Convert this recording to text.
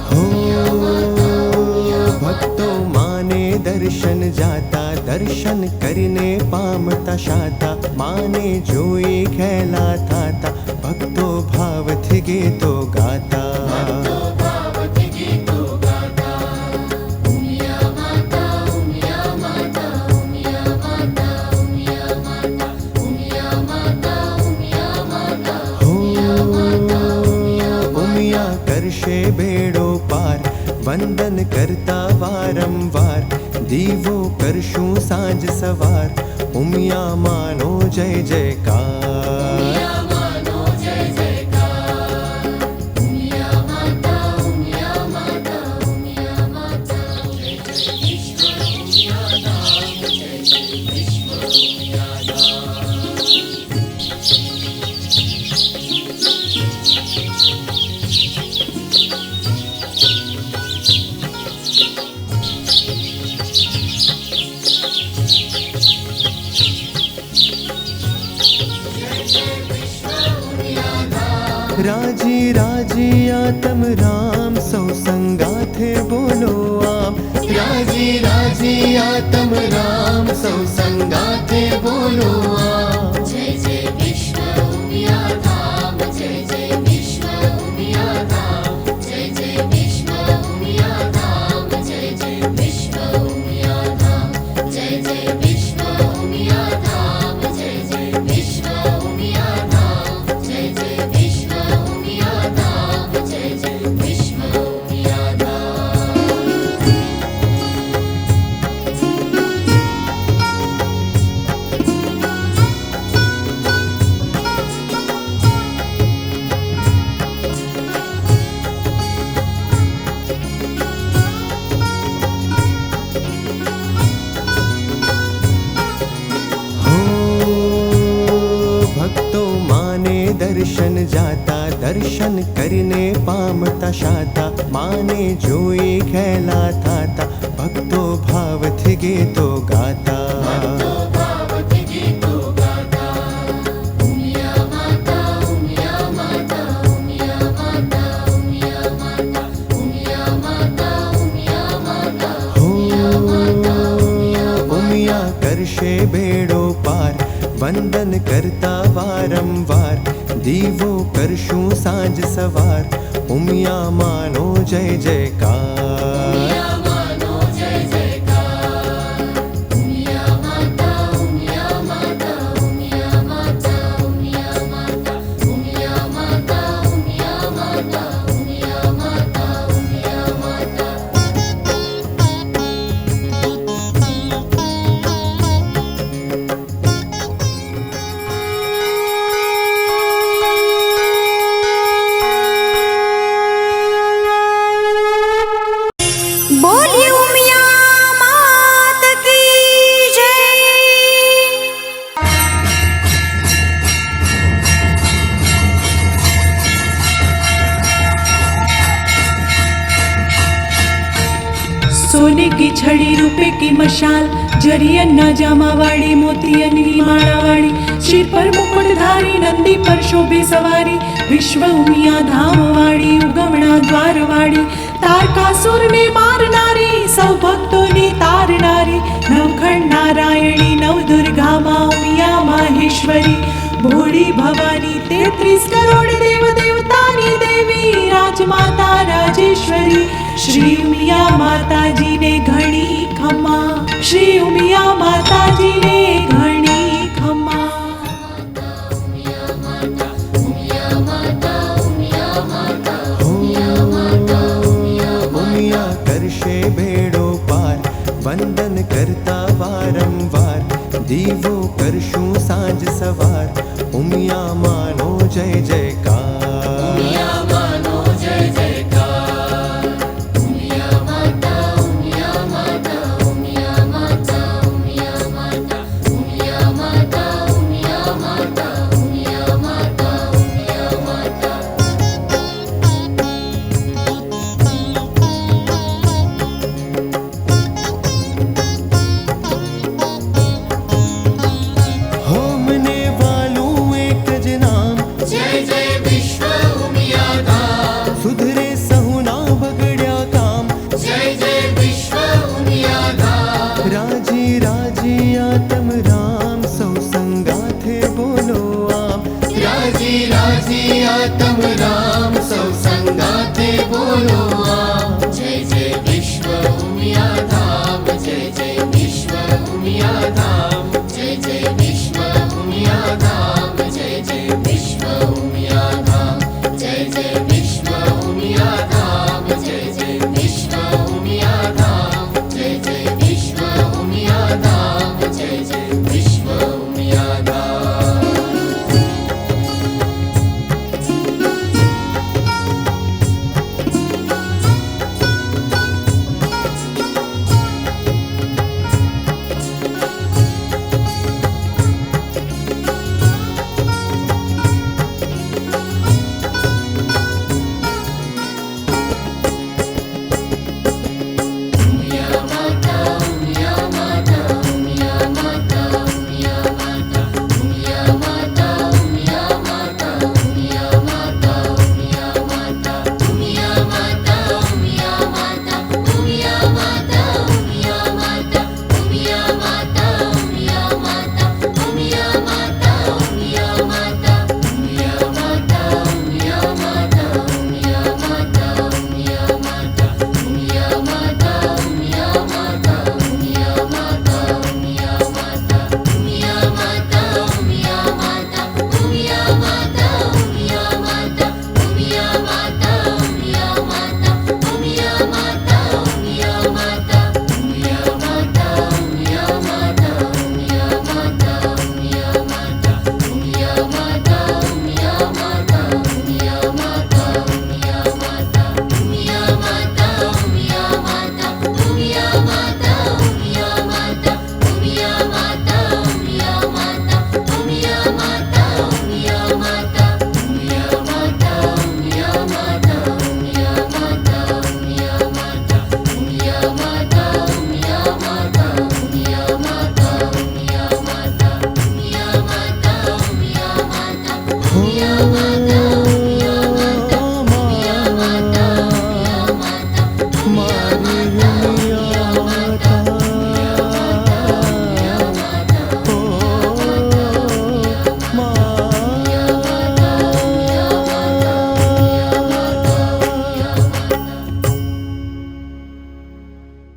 हो भक्तो माने दर्शन जाता, दर्शन करने पामता शाता, माने जोई खेला थाता, भक्तो भावथी गीतो गाता। करशे बेड़ो पार, वंदन करता वारंवार, दीवो करशूं सांज सवार, उमिया मानो जय जयकार। राजी राजी आत्म राम, सौ संगा थे बोलो आम। राजी राजी आत्म राम, सौ संगा थे बोलो आम। जय जय विश्व उमिया धाम, जय जय विश्व उमिया धाम, जय जय विश्व उमिया धाम, जय जय विश्व उमिया धाम, जय जय विश्व उमिया धाम, जय जय विश्व उमिया धाम, जय जय विश्व उमिया धाम, जय जय विश्व उमिया धाम। भक्तो माने दर्शन जाता, दर्शन करने पामता शाता, माने जोई खेला थाता, भक्तो भावथी गीतो गाता। उमिया माता उमिया माता उमिया माता उमिया माता उमिया माता उमिया माता उमिया करशे बेड़ो पार, वंदन करता वारंवार, दीवो करशूं सांज सवार, उमिया मानो जय जयकार। मानो जय जयकार। उमिया माता उमिया माता उमिया माता उमिया माता उमिया माता उमिया माता उमिया माता उमिया माता। बोलिए उमिया मात की जय। सोने की छड़ी रुपए की मशाल, जरियन न जामावाड़ी मोतियन की माड़ावाड़ी, सिर पर मुकुटधारी नंदी पर शोभे सवारी, विश्व उमिया धाम वाड़ी उगमणा द्वार वाड़ी, तारकासुर ने मारनारी, सौ भक्तों ने तारनारी, नवखंड नारायणी नव दुर्गा माँ उमिया माहेश्वरी, भोड़ी भवानी 33 करोड़ देव देवतानी देवी, राजमाता राजेश्वरी, श्री उमिया माता जी ने घणी खमा, श्री उमिया माता जी ने घणी खमा। उमिया माता उमिया माता उमिया माता उमिया करशे बेड़ो पार, वंदन करता वारंवार, दीवो करशूं सांज सवार, उमिया मानो जय जयकार। उमिया मानो जय जयकार। उमिया माता उमिया माता उमिया माता उमिया माता उमिया माता उमिया माता उमिया माता उमिया माता। जय जय